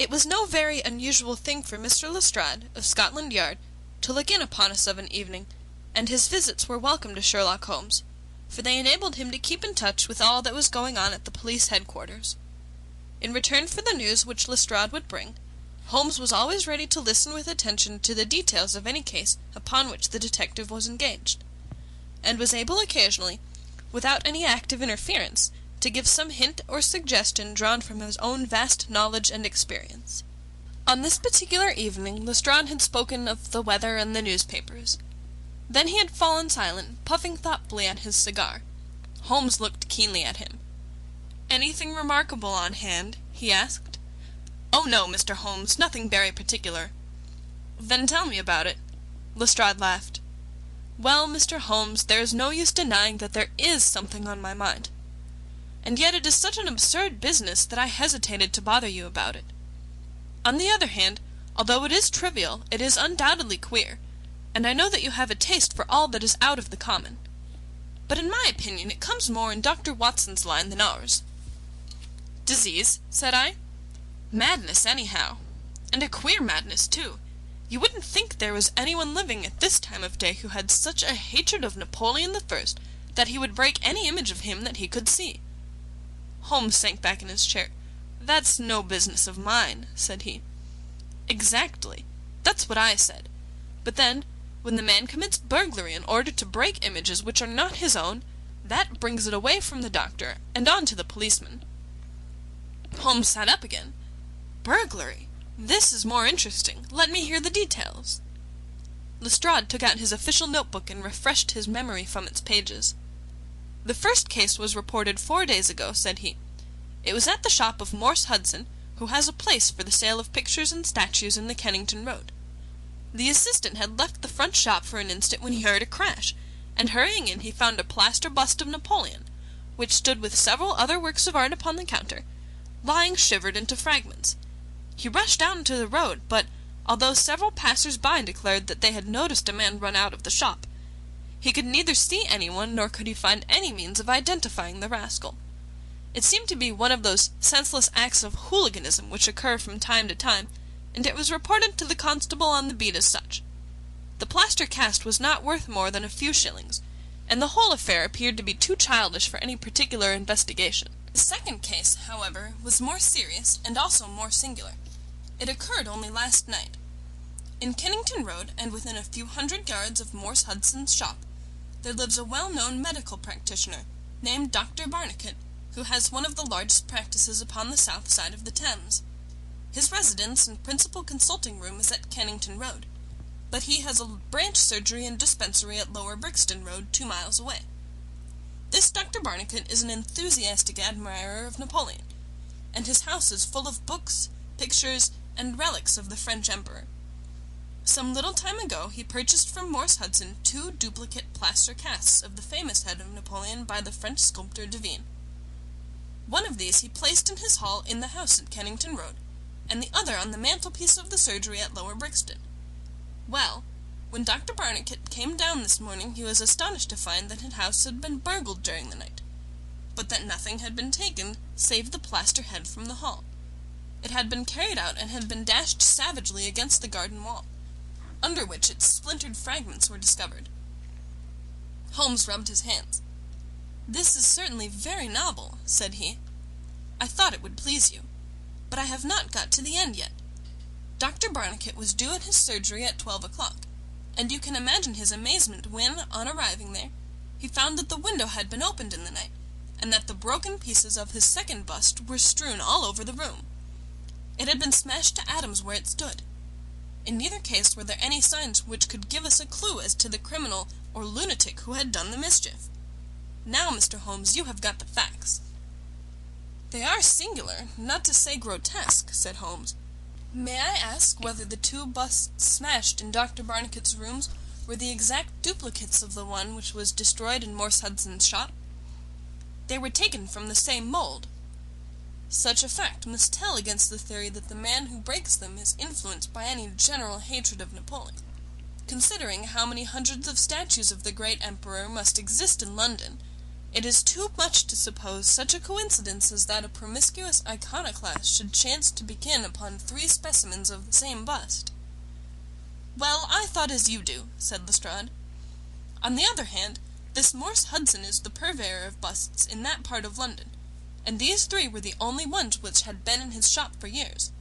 It was no very unusual thing for Mr. Lestrade, of Scotland Yard, to look in upon us of an evening, and his visits were welcome to Sherlock Holmes, for they enabled him to keep in touch with all that was going on at the police headquarters. In return for the news which Lestrade would bring, Holmes was always ready to listen with attention to the details of any case upon which the detective was engaged, and was able occasionally, without any active interference, to give some hint or suggestion drawn from his own vast knowledge and experience. On this particular evening Lestrade had spoken of the weather and the newspapers. Then he had fallen silent, puffing thoughtfully at his cigar. Holmes looked keenly at him. "Anything remarkable on hand?" he asked. "Oh no, Mr. Holmes, nothing very particular." "Then tell me about it." Lestrade laughed. "Well, Mr. Holmes, there is no use denying that there is something on my mind. And yet it is such an absurd business that I hesitated to bother you about it. On the other hand, although it is trivial, it is undoubtedly queer, and I know that you have a taste for all that is out of the common. But in my opinion it comes more in Dr. Watson's line than ours." "Disease?" said I. "Madness, anyhow. And a queer madness, too. You wouldn't think there was anyone living at this time of day who had such a hatred of Napoleon I that he would break any image of him that he could see." Holmes sank back in his chair. "That's no business of mine," said he. "Exactly. That's what I said. But then, when the man commits burglary in order to break images which are not his own, that brings it away from the doctor and on to the policeman." Holmes sat up again. "Burglary! This is more interesting. Let me hear the details." Lestrade took out his official notebook and refreshed his memory from its pages. "The first case was reported 4 days ago," said he. "It was at the shop of Morse Hudson, who has a place for the sale of pictures and statues in the Kennington Road. The assistant had left the front shop for an instant when he heard a crash, and hurrying in he found a plaster bust of Napoleon, which stood with several other works of art upon the counter, lying shivered into fragments. He rushed out into the road, but, although several passers-by declared that they had noticed a man run out of the shop, he could neither see anyone nor could he find any means of identifying the rascal. It seemed to be one of those senseless acts of hooliganism which occur from time to time, and it was reported to the constable on the beat as such. The plaster cast was not worth more than a few shillings, and the whole affair appeared to be too childish for any particular investigation. The second case, however, was more serious and also more singular. It occurred only last night. In Kennington Road, and within a few hundred yards of Morse Hudson's shop, there lives a well-known medical practitioner, named Dr. Barnicot, who has one of the largest practices upon the south side of the Thames. His residence and principal consulting room is at Kennington Road, but he has a branch surgery and dispensary at Lower Brixton Road, 2 miles away. This Dr. Barnicot is an enthusiastic admirer of Napoleon, and his house is full of books, pictures, and relics of the French Emperor. Some little time ago he purchased from Morse Hudson 2 duplicate plaster casts of the famous head of Napoleon by the French sculptor Devine. One of these he placed in his hall in the house at Kennington Road, and the other on the mantelpiece of the surgery at Lower Brixton. Well, when Dr. Barnicot came down this morning he was astonished to find that his house had been burgled during the night, but that nothing had been taken save the plaster head from the hall. It had been carried out and had been dashed savagely against the garden wall, under which its splintered fragments were discovered. Holmes rubbed his hands. "This is certainly very novel," said he. "I thought it would please you. But I have not got to the end yet. Dr. Barnicot was due at his surgery at 12 o'clock, and you can imagine his amazement when, on arriving there, he found that the window had been opened in the night, and that the broken pieces of his second bust were strewn all over the room. It had been smashed to atoms where it stood. In neither case were there any signs which could give us a clue as to the criminal or lunatic who had done the mischief. Now, Mr. Holmes, you have got the facts." "They are singular, not to say grotesque," said Holmes. "May I ask whether the 2 busts smashed in Dr. Barnicot's rooms were the exact duplicates of the one which was destroyed in Morse Hudson's shop?" "They were taken from the same mould." "Such a fact must tell against the theory that the man who breaks them is influenced by any general hatred of Napoleon. Considering how many hundreds of statues of the great emperor must exist in London, It is too much to suppose such a coincidence as that a promiscuous iconoclast should chance to begin upon 3 specimens of the same bust." "Well, I thought as you do," said Lestrade. "On the other hand, this Morse Hudson is the purveyor of busts in that part of London, and these 3 were the only ones which had been in his shop for years.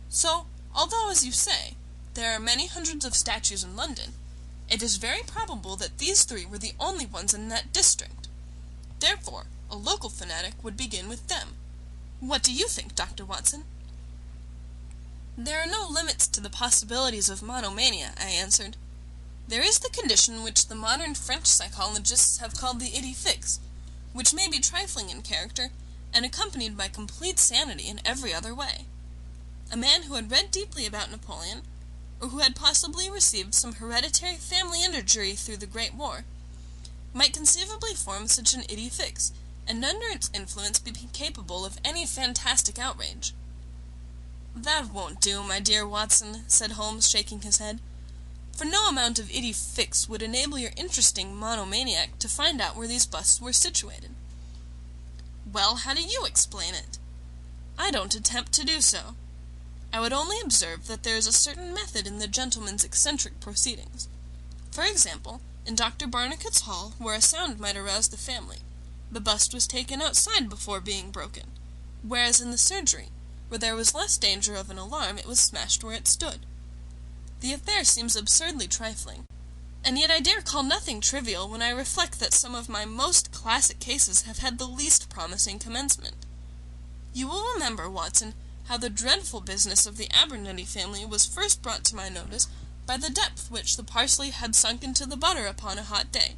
So, although, as you say, there are many hundreds of statues in London, it is very probable that these 3 were the only ones in that district. Therefore, a local fanatic would begin with them. What do you think, Dr. Watson?" "There are no limits to the possibilities of monomania," I answered. "There is the condition which the modern French psychologists have called the idée fixe, which may be trifling in character, and accompanied by complete sanity in every other way. A man who had read deeply about Napoleon, or who had possibly received some hereditary family injury through the Great War, might conceivably form such an idée fixe, and under its influence be capable of any fantastic outrage." "That won't do, my dear Watson," said Holmes, shaking his head, "for no amount of idée fixe would enable your interesting monomaniac to find out where these busts were situated." "Well, how do you explain it?" "I don't attempt to do so. I would only observe that there is a certain method in the gentleman's eccentric proceedings. For example, in Dr. Barnicot's hall, where a sound might arouse the family, the bust was taken outside before being broken, whereas in the surgery, where there was less danger of an alarm, it was smashed where it stood. The affair seems absurdly trifling, and yet I dare call nothing trivial when I reflect that some of my most classic cases have had the least promising commencement. You will remember, Watson, how the dreadful business of the Abernethy family was first brought to my notice by the depth which the parsley had sunk into the butter upon a hot day.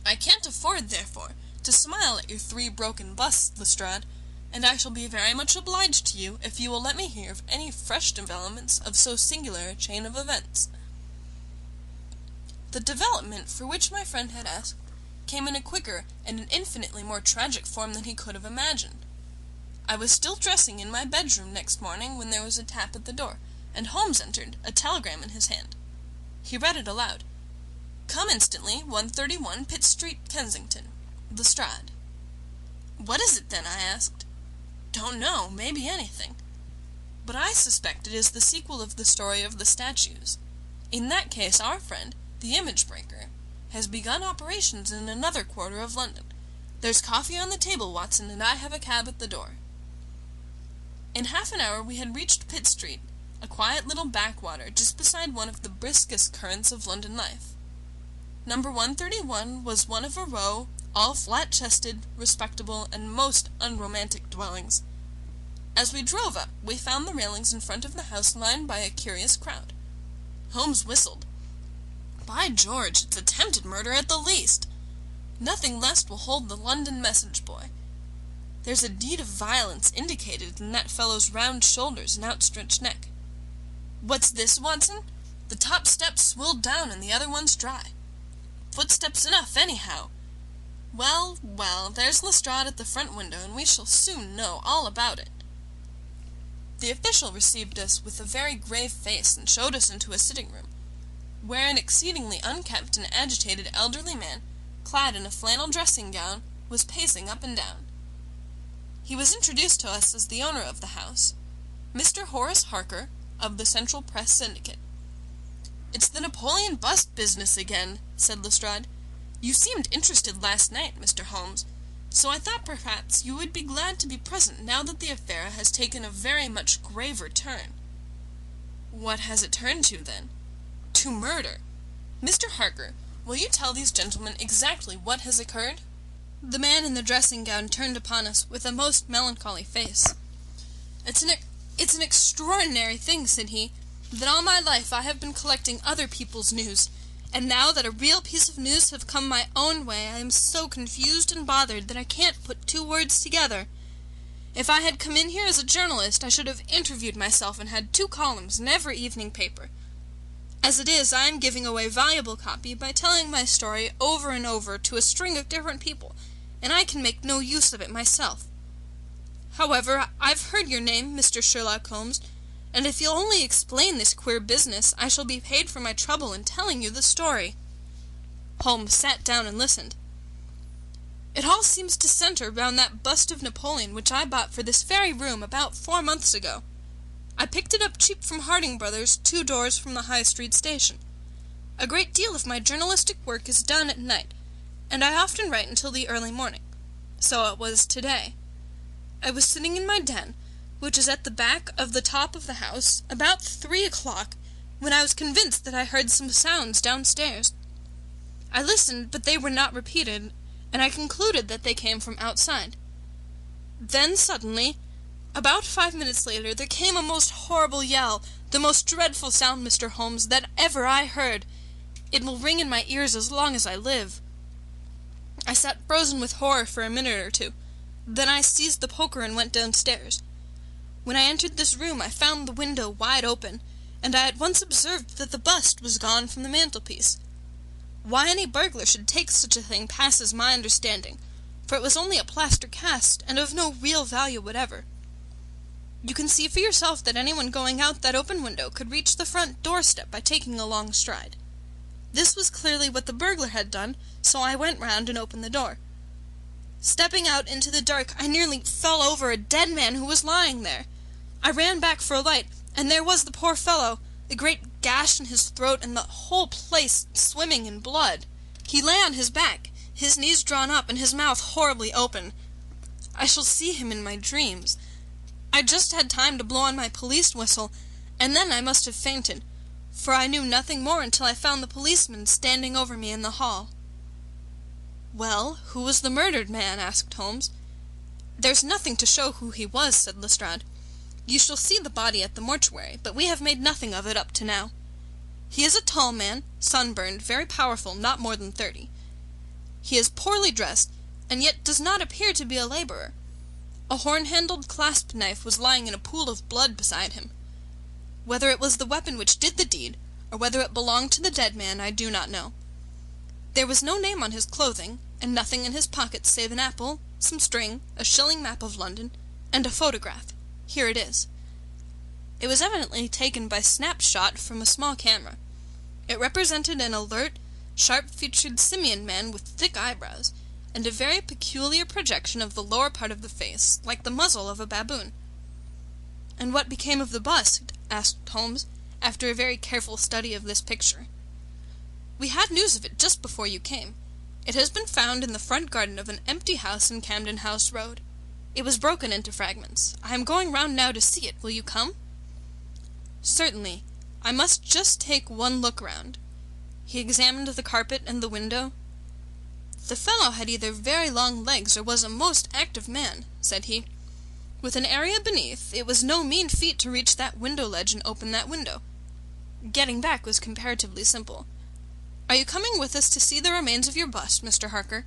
I can't afford, therefore, to smile at your 3 broken busts, Lestrade, and I shall be very much obliged to you if you will let me hear of any fresh developments of so singular a chain of events." The development for which my friend had asked came in a quicker and an infinitely more tragic form than he could have imagined. I was still dressing in my bedroom next morning when there was a tap at the door, and Holmes entered, a telegram in his hand. He read it aloud. "Come instantly, 131 Pitt Street, Kensington. Lestrade." "What is it, then?" I asked. "Don't know. Maybe anything. But I suspect it is the sequel of the story of the statues. In that case, our friend, the image breaker, has begun operations in another quarter of London. There's coffee on the table, Watson, and I have a cab at the door." In half an hour we had reached Pitt Street, a quiet little backwater just beside one of the briskest currents of London life. Number 131 was one of a row, all flat-chested, respectable, and most unromantic dwellings. As we drove up, we found the railings in front of the house lined by a curious crowd. Holmes whistled. "By George, it's attempted murder at the least! Nothing less will hold the London message boy. There's a deed of violence indicated in that fellow's round shoulders and outstretched neck. What's this, Watson? The top step's swilled down and the other one's dry. Footsteps enough, anyhow. Well, well, there's Lestrade at the front window, and we shall soon know all about it." The official received us with a very grave face and showed us into a sitting-room, where an exceedingly unkempt and agitated elderly man, clad in a flannel dressing-gown, was pacing up and down. He was introduced to us as the owner of the house, Mr. Horace Harker, of the Central Press Syndicate. "It's the Napoleon bust business again," said Lestrade. "You seemed interested last night, Mr. Holmes, so I thought perhaps you would be glad to be present now that the affair has taken a very much graver turn." "What has it turned to, then?" "To murder. Mr. Harker, will you tell these gentlemen exactly what has occurred?" The man in the dressing-gown turned upon us with a most melancholy face. It's an extraordinary thing," said he, "that all my life I have been collecting other people's news, and now that a real piece of news have come my own way, I am so confused and bothered that I can't put 2 words together. If I had come in here as a journalist, I should have interviewed myself and had 2 columns in every evening paper. As it is, I am giving away valuable copy by telling my story over and over to a string of different people, and I can make no use of it myself. However, I've heard your name, Mr. Sherlock Holmes, and if you'll only explain this queer business, I shall be paid for my trouble in telling you the story." Holmes sat down and listened. It all seems to center round that bust of Napoleon which I bought for this very room about 4 months ago. I picked it up cheap from Harding Brothers, 2 doors from the High Street station. A great deal of my journalistic work is done at night, and I often write until the early morning. So it was today. I was sitting in my den, which is at the back of the top of the house, about 3 o'clock, when I was convinced that I heard some sounds downstairs. I listened, but they were not repeated, and I concluded that they came from outside. Then suddenly, about 5 minutes later, there came a most horrible yell, the most dreadful sound, Mr. Holmes, that ever I heard. It will ring in my ears as long as I live. I sat frozen with horror for a minute or two. Then I seized the poker and went downstairs. When I entered this room, I found the window wide open, and I at once observed that the bust was gone from the mantelpiece. Why any burglar should take such a thing passes my understanding, for it was only a plaster cast, and of no real value whatever. You can see for yourself that anyone going out that open window could reach the front doorstep by taking a long stride. This was clearly what the burglar had done, so I went round and opened the door. Stepping out into the dark, I nearly fell over a dead man who was lying there. I ran back for a light, and there was the poor fellow, a great gash in his throat, and the whole place swimming in blood. He lay on his back, his knees drawn up, and his mouth horribly open. I shall see him in my dreams. I just had time to blow on my police whistle, and then I must have fainted, for I knew nothing more until I found the policeman standing over me in the hall. "Well, who was the murdered man?" asked Holmes. "There's nothing to show who he was," said Lestrade. "You shall see the body at the mortuary, but we have made nothing of it up to now. He is a tall man, sunburned, very powerful, not more than 30. He is poorly dressed, and yet does not appear to be a laborer. A horn-handled clasp knife was lying in a pool of blood beside him. Whether it was the weapon which did the deed, or whether it belonged to the dead man, I do not know. There was no name on his clothing, and nothing in his pockets save an apple, some string, a shilling map of London, and a photograph. Here it is. It was evidently taken by snapshot from a small camera. It represented an alert, sharp-featured simian man with thick eyebrows, and a very peculiar projection of the lower part of the face, like the muzzle of a baboon." "And what became of the bust?" asked Holmes, after a very careful study of this picture. "We had news of it just before you came. It has been found in the front garden of an empty house in Camden House Road. It was broken into fragments. I am going round now to see it. Will you come?" "Certainly. I must just take one look round." He examined the carpet and the window. "The fellow had either very long legs or was a most active man," said he. "With an area beneath, it was no mean feat to reach that window ledge and open that window. Getting back was comparatively simple. Are you coming with us to see the remains of your bust, Mr. Harker?"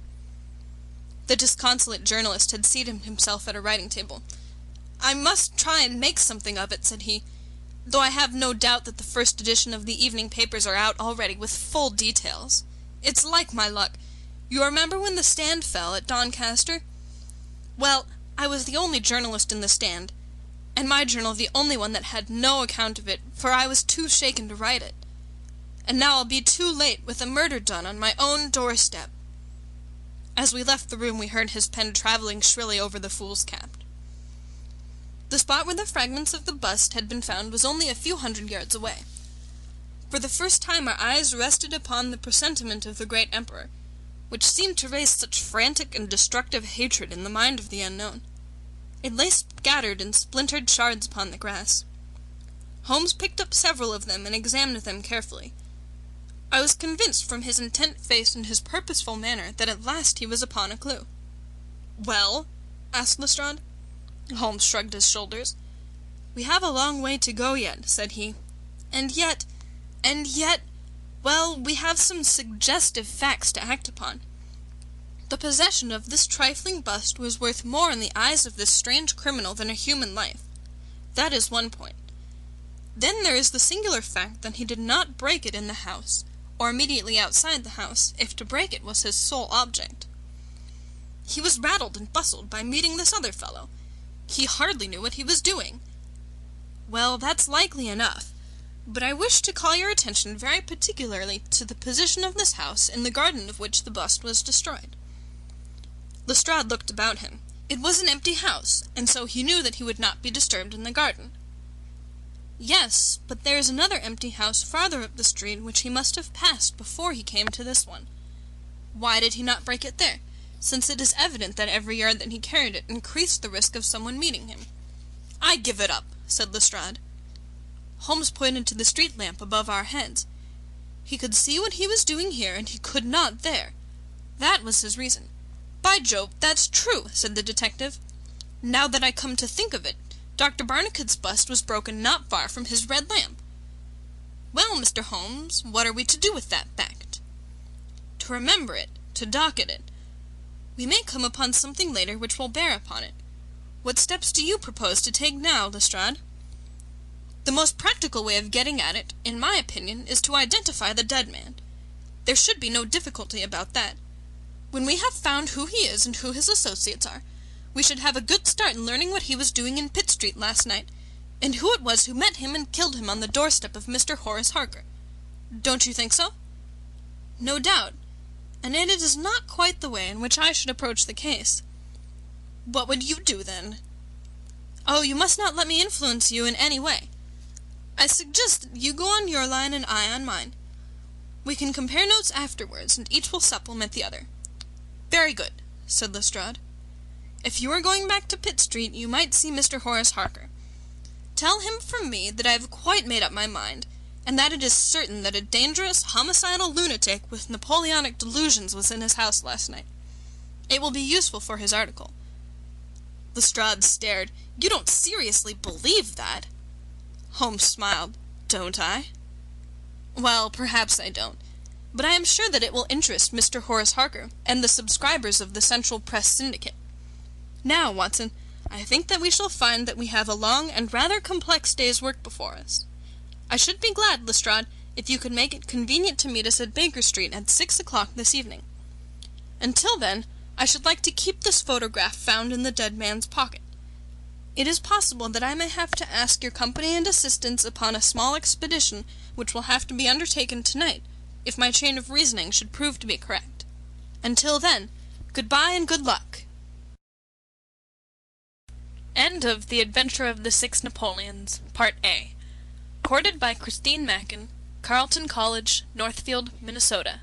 The disconsolate journalist had seated himself at a writing table. "I must try and make something of it," said he, "though I have no doubt that the first edition of the evening papers are out already with full details. It's like my luck. You remember when the Stand fell at Doncaster? Well, I was the only journalist in the Stand, and my journal the only one that had no account of it, for I was too shaken to write it. And now I'll be too late, with a murder done on my own doorstep." As we left the room, we heard his pen travelling shrilly over the fool's cap. The spot where the fragments of the bust had been found was only a few hundred yards away. For the first time our eyes rested upon the presentiment of the great emperor, which seemed to raise such frantic and destructive hatred in the mind of the unknown. It lay scattered in splintered shards upon the grass. Holmes picked up several of them and examined them carefully. I was convinced from his intent face and his purposeful manner that at last he was upon a clue. "Well?" asked Lestrade. Holmes shrugged his shoulders. "We have a long way to go yet," said he. And yet, well, we have some suggestive facts to act upon. The possession of this trifling bust was worth more in the eyes of this strange criminal than a human life. That is one point. Then there is the singular fact that he did not break it in the house, or immediately outside the house, if to break it was his sole object. He was rattled and bustled by meeting this other fellow. He hardly knew what he was doing. Well, that's likely enough, but I wish to call your attention very particularly to the position of this house in the garden of which the bust was destroyed. Lestrade looked about him. It was an empty house, and so he knew that he would not be disturbed in the garden. Yes, but there is another empty house farther up the street which he must have passed before he came to this one. Why did he not break it there, since it is evident that every yard that he carried it increased the risk of someone meeting him? "I give it up," said Lestrade. Holmes pointed to the street lamp above our heads. He could see what he was doing here, and he could not there. That was his reason. "By Jove, that's true," said the detective. "Now that I come to think of it, Dr. Barnicot's bust was broken not far from his red lamp. Well, Mr. Holmes, what are we to do with that fact?" "To remember it, to docket it. We may come upon something later which will bear upon it. What steps do you propose to take now, Lestrade?" "The most practical way of getting at it, in my opinion, is to identify the dead man. There should be no difficulty about that. When we have found who he is and who his associates are, we should have a good start in learning what he was doing in Pitt Street last night, and who it was who met him and killed him on the doorstep of Mr. Horace Harker. Don't you think so?" "No doubt, and yet it is not quite the way in which I should approach the case." "What would you do, then?" "Oh, you must not let me influence you in any way. I suggest that you go on your line and I on mine. We can compare notes afterwards, and each will supplement the other." "Very good," said Lestrade. "If you are going back to Pitt Street, you might see Mr. Horace Harker. Tell him from me that I have quite made up my mind, and that it is certain that a dangerous, homicidal lunatic with Napoleonic delusions was in his house last night. It will be useful for his article." Lestrade stared. "You don't seriously believe that?" Holmes smiled. "Don't I?" "Well, perhaps I don't. But I am sure that it will interest Mr. Horace Harker and the subscribers of the Central Press Syndicate. Now, Watson, I think that we shall find that we have a long and rather complex day's work before us. I should be glad, Lestrade, if you could make it convenient to meet us at Baker Street at 6 o'clock this evening. Until then, I should like to keep this photograph found in the dead man's pocket. It is possible that I may have to ask your company and assistance upon a small expedition which will have to be undertaken tonight, if my chain of reasoning should prove to be correct. Until then, good-bye and good luck." End of The Adventure of the Six Napoleons, Part A. Recorded by Christine Mackin, Carleton College, Northfield, Minnesota.